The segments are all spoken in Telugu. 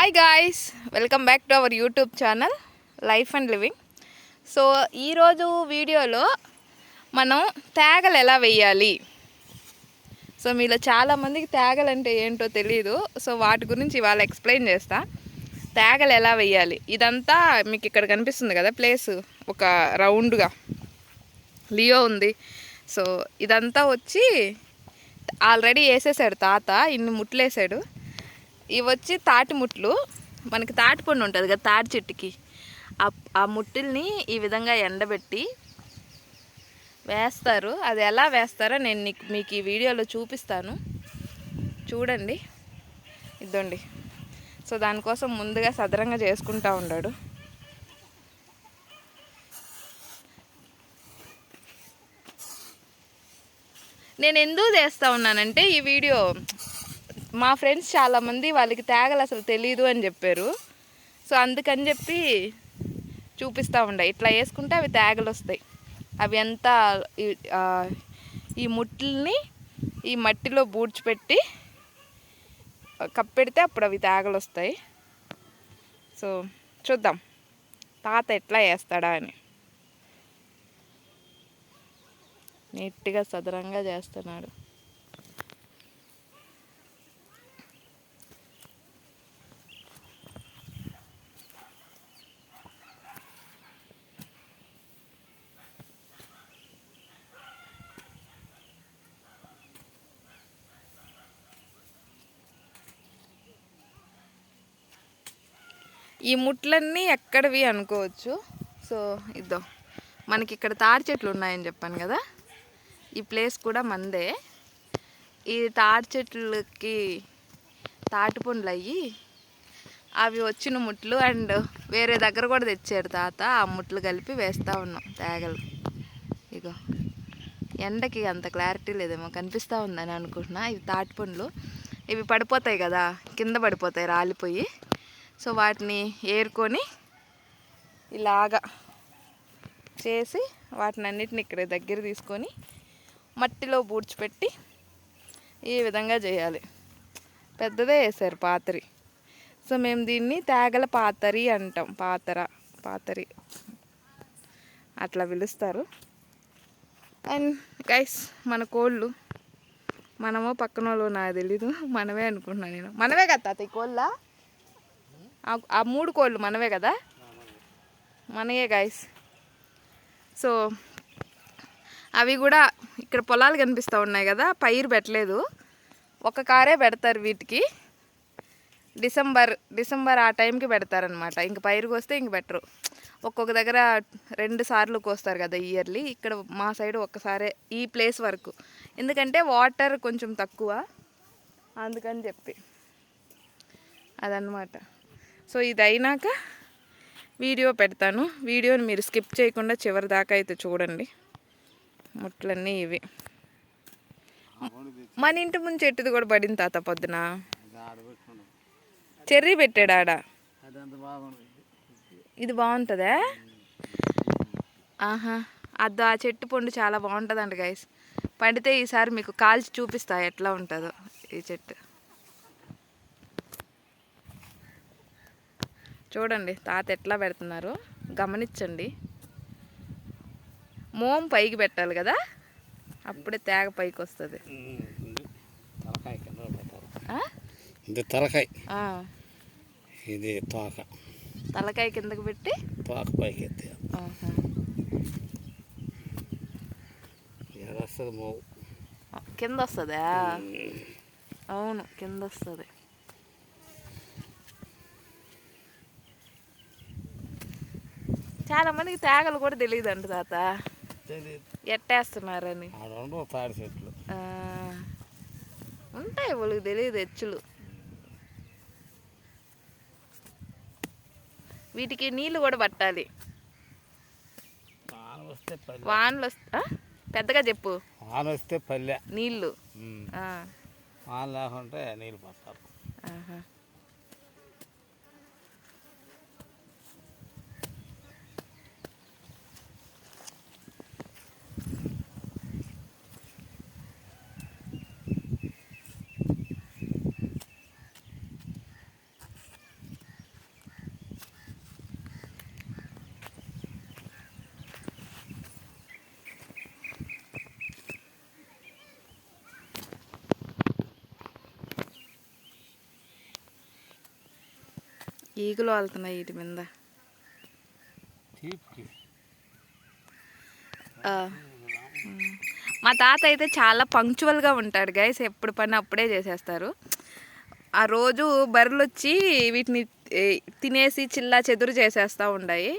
Hi guys, welcome back to our YouTube channel life and living. So ఈరోజు వీడియోలో మనం తేగలు ఎలా వేయాలి. సో మీలో చాలామందికి తేగలు అంటే ఏంటో తెలియదు. సో వాటి గురించి ఇవాళ ఎక్స్ప్లెయిన్ చేస్తా. తేగలు ఎలా వేయాలి, ఇదంతా మీకు ఇక్కడ కనిపిస్తుంది కదా ప్లేస్, ఒక రౌండ్గా లియో ఉంది. సో ఇదంతా వచ్చి ఆల్రెడీ వేసేసాడు తాత, ఇన్ని ముట్లు వేసాడు. ఇవి వచ్చి తాటి ముట్లు, మనకి తాటి పండు ఉంటుంది కదా తాటి చెట్టుకి, ఆ ముట్టుల్ని ఈ విధంగా ఎండబెట్టి వేస్తారు. అది ఎలా వేస్తారో నేను మీకు ఈ వీడియోలో చూపిస్తాను, చూడండి. ఇదండి. సో దానికోసం ముందుగా సదరంగా చేసుకుంటూ ఉన్నాడు. నేను ఎందుకు చేస్తూ ఉన్నానంటే, ఈ వీడియో మా ఫ్రెండ్స్ చాలామంది వాళ్ళకి తేగలు అసలు తెలీదు అని చెప్పారు. సో అందుకని చెప్పి చూపిస్తూ ఉండే, ఇట్లా వేసుకుంటే అవి తేగలు వస్తాయి. అవి అంతా ఈ ముట్లని ఈ మట్టిలో బూడ్చిపెట్టి కప్పెడితే అప్పుడు అవి తేగలు వస్తాయి. సో చూద్దాం తాత ఎట్లా వేస్తాడా అని. నీట్గా సదరంగా చేస్తున్నాడు. ఈ ముట్లన్నీ ఎక్కడివి అనుకోవచ్చు. సో ఇద్దో మనకి ఇక్కడ తాడి చెట్లు ఉన్నాయని చెప్పాను కదా, ఈ ప్లేస్ కూడా మందే. ఈ తాడి చెట్లకి తాటి పండ్లు అయ్యి అవి వచ్చిన ముట్లు, అండ్ వేరే దగ్గర కూడా తెచ్చాడు తాత. ఆ ముట్లు కలిపి వేస్తూ ఉన్నాం తేగలు. ఇగో ఎండకి అంత క్లారిటీ లేదేమో, కనిపిస్తూ ఉందని అనుకుంటున్నా. ఇవి తాటి పండ్లు, ఇవి పడిపోతాయి కదా, కింద పడిపోతాయి రాలిపోయి. సో వాటిని ఏరుకొని ఇలాగా చేసి వాటిని అన్నిటిని ఇక్కడ దగ్గర తీసుకొని మట్టిలో పూడ్చిపెట్టి ఈ విధంగా చేయాలి. పెద్దదే వేసారు పాతరి. సో మేము దీన్ని తేగల పాతరి అంటాం. పాతరి అట్లా పిలుస్తారు. అండ్ గైస్, మన కోళ్ళు మనమో పక్కన వాళ్ళు నాకు తెలీదు, మనమే అనుకుంటున్నాను నేను. మనమే కదా తాత ఈ కోళ్ళ, ఆ 3 కోళ్ళు మనవే కదా, మనయే గైస్. సో అవి కూడా ఇక్కడ పొలాలు కనిపిస్తూ ఉన్నాయి కదా, పైరు పెట్టలేదు, ఒక కారే పెడతారు వీటికి. డిసెంబర్ ఆ టైంకి పెడతారనమాట. ఇంక పైరుకి వస్తే ఇంక పెట్టరు. ఒక్కొక్క దగ్గర 2 సార్లు కోస్తారు కదా ఇయర్లీ. ఇక్కడ మా సైడ్ ఒక్కసారే ఈ ప్లేస్ వరకు, ఎందుకంటే వాటర్ కొంచెం తక్కువ, అందుకని చెప్పి అదనమాట. సో ఇది అయినాక వీడియో పెడతాను. వీడియోని మీరు స్కిప్ చేయకుండా చివరి దాకా అయితే చూడండి. ముట్లన్నీ ఇవి. మన ఇంటి ముందు చెట్టుది కూడా పడింది తాత పొద్దున. చెర్రీ పెట్టాడు ఆడ. ఇది బాగుంటుందా? ఆహా, అది ఆ చెట్టు పండు చాలా బాగుంటుందంట గైస్. పడితే ఈసారి మీకు కాల్చి చూపిస్తా ఎట్లా ఉంటుందో ఈ చెట్టు. చూడండి తాత ఎట్లా పెడుతున్నారు, గమనించండి. మోం పైకి పెట్టాలి కదా, అప్పుడే తేగ పైకి వస్తుంది. ఇది తోక, తలకాయ కిందకి పెట్టి తోక పైకి ఎత్తే కింద వస్తుందా? అవును, కింద వస్తుంది. చాలా మందికి తేగలు కూడా తెలియదు అంట తాత, ఎట్టేస్తున్నారని. తాడి చెట్లు ఉంటాయి, వాళ్ళకి తెలియదు హెచ్చులు. వీటికి నీళ్ళు కూడా పట్టాలి. వానలు వస్తే పెద్దగా చెప్పు. వాన వస్తే పల్లె నీళ్ళు, వాన లేకుంటే నీళ్ళు పట్టాలి. ఈగలు వాళ్తున్నాయి వీటి మీద. తీపికి ఆ. మా తాత అయితే చాలా పంక్చువల్గా ఉంటాడు గైస్. ఎప్పుడు పని అప్పుడే చేసేస్తారు. ఆ రోజు బర్రెలు వచ్చి వీటిని తినేసి చిల్లా చెదురు చేసేస్తూ ఉన్నాయి.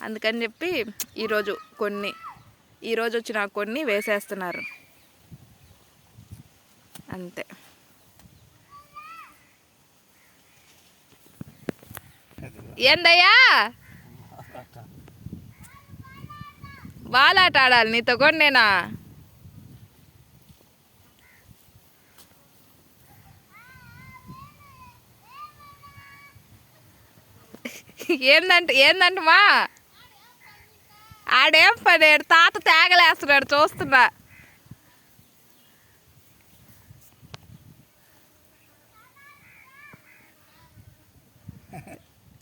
అందుకని చెప్పి ఈరోజు వచ్చిన కొన్ని వేసేస్తున్నారు అంతే. ఏందయ్యా బాలాట ఆడాలి నీతో కూడా నేనా? ఏందంటమా ఆడేం పని? తాత తేగలేస్తున్నాడు చూస్తున్నా.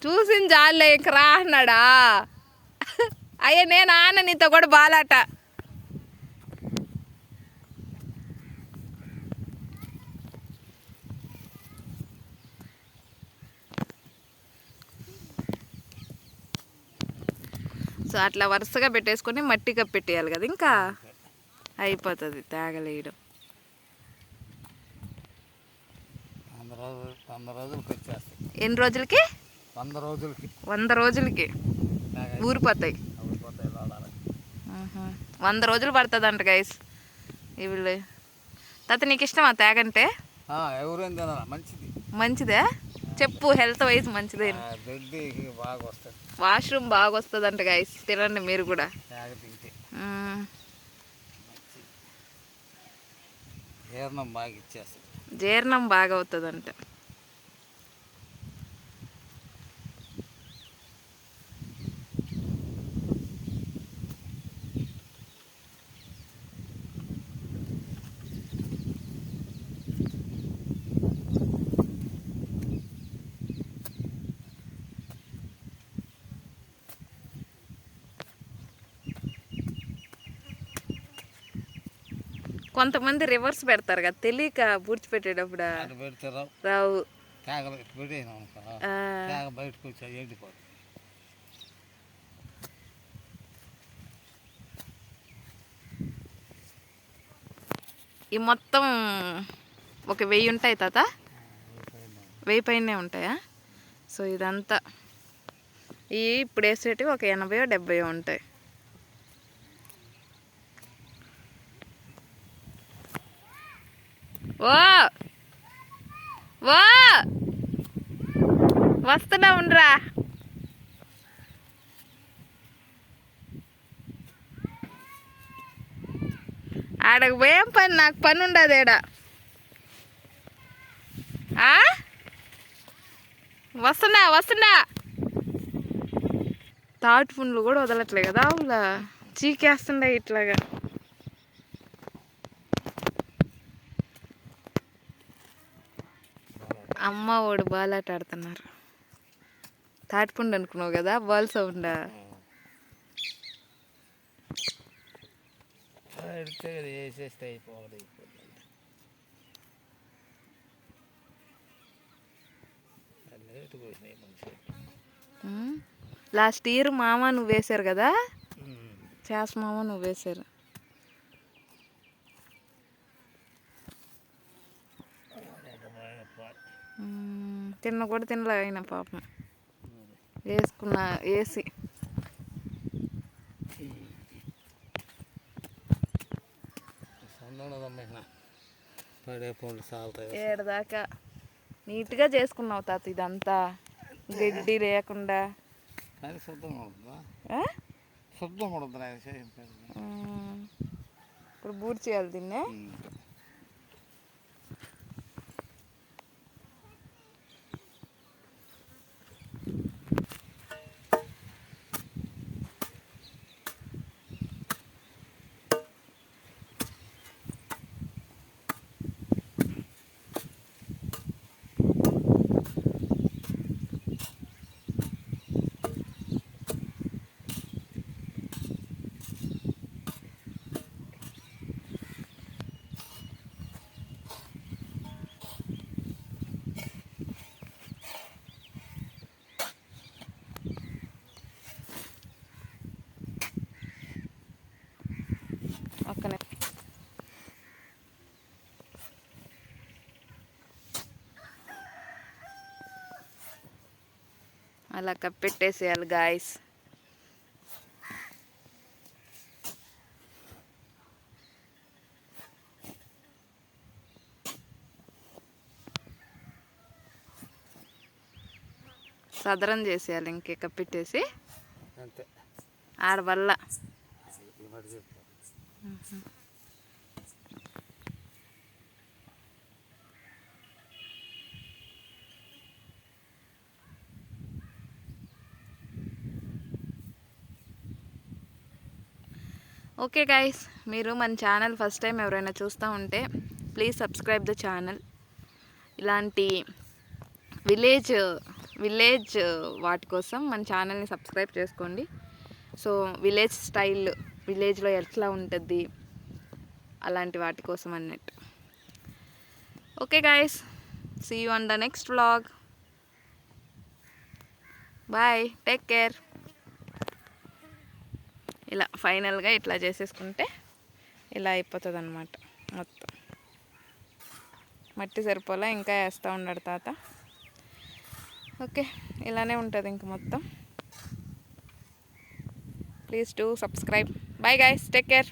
చూసిన జాలే ఇంక రా అన్నాడా? అయ్యా నేను ఆన నీతో కూడా బాలాట. సో అట్లా వరుసగా పెట్టేసుకొని మట్టి కప్పెట్టేయాలి కదా, ఇంకా అయిపోతుంది తేగలేయడం. 100 రోజులకి వచ్చేస్తాయి. ఎన్ని రోజులకి? 100 రోజులకి ఊరిపోతాయి. 100 రోజులు పడుతుందంట గైస్. వీళ్ళు తాత నీకు ఇష్టమా తేగంటే? ఎవరేం తినాలి, మంచిది. మంచిదే చెప్పు, హెల్త్ వైజ్ మంచిదే. బాగా వస్తుంది, వాష్రూమ్ బాగా వస్తుందంట గైస్. తినండి మీరు కూడా. జీర్ణం బాగా ఇచ్చేస్తుంది. జీర్ణం బాగా అవుతుందంట. కొంతమంది రివర్స్ పెడతారు కదా, తెలియక పూడ్చిపెట్టేటప్పుడు రావు. ఈ మొత్తం ఒక 1000 ఉంటాయి తాత? 1000 పైనే ఉంటాయా? సో ఇదంతా ఇప్పుడు వేసేటివి ఒక 80-70 ఉంటాయి. ఓ ఓ వస్తున్నా ఉండరా. ఆడకు పోయేం పని, నాకు పని ఉండదు ఈడ. వస్తున్నా. తాటి పుండ్లు కూడా వదలట్లే కదా ఆవులా, చీకేస్తుండే ఇట్లాగా. అమ్మ ఓడు బాలాట ఆడుతున్నారు. తాటిపుండు అనుకున్నావు కదా, బాల్ సౌండ్. లాస్ట్ ఇయర్ మామ నువ్వు వేశారు కదా, చేస మామ నువ్వు వేశారు. తిన్న కూడా తినలే అయినా పాపం వేసుకున్న వేసి. ఏడదాకా నీట్గా చేసుకున్నావు తాత, ఇదంతా గడ్డి లేకుండా. ఇప్పుడు బూట్ చేయాలి దీన్నే. అలా కప్పెట్టేసేయాలి గాయస్. సదరం చేసేయాలి ఇంకే కప్పెట్టేసి అంతే. ఆడవల్ల. ఈ మాట చెప్పు. ఓకే గైస్, మీరు మన ఛానల్ ఫస్ట్ టైం ఎవరైనా చూస్తూ ఉంటే ప్లీజ్ సబ్స్క్రైబ్ ద ఛానల్. ఇలాంటి విలేజ్ వాటి కోసం మన ఛానల్ని సబ్స్క్రైబ్ చేసుకోండి. సో విలేజ్ స్టైల్, విలేజ్లో ఎట్లా ఉంటుంది అలాంటి వాటి కోసం అన్నట్టు. Okay guys, see you on the next vlog. Bye, take care. ఇలా ఫైనల్గా ఇట్లా చేసేసుకుంటే ఇలా అయిపోతుంది అన్నమాట. మొత్తం మట్టి సరిపోలా, ఇంకా వేస్తూ ఉన్నాడు తాత. ఓకే, ఇలానే ఉంటుంది ఇంక మొత్తం. Please do subscribe. Bye guys, take care.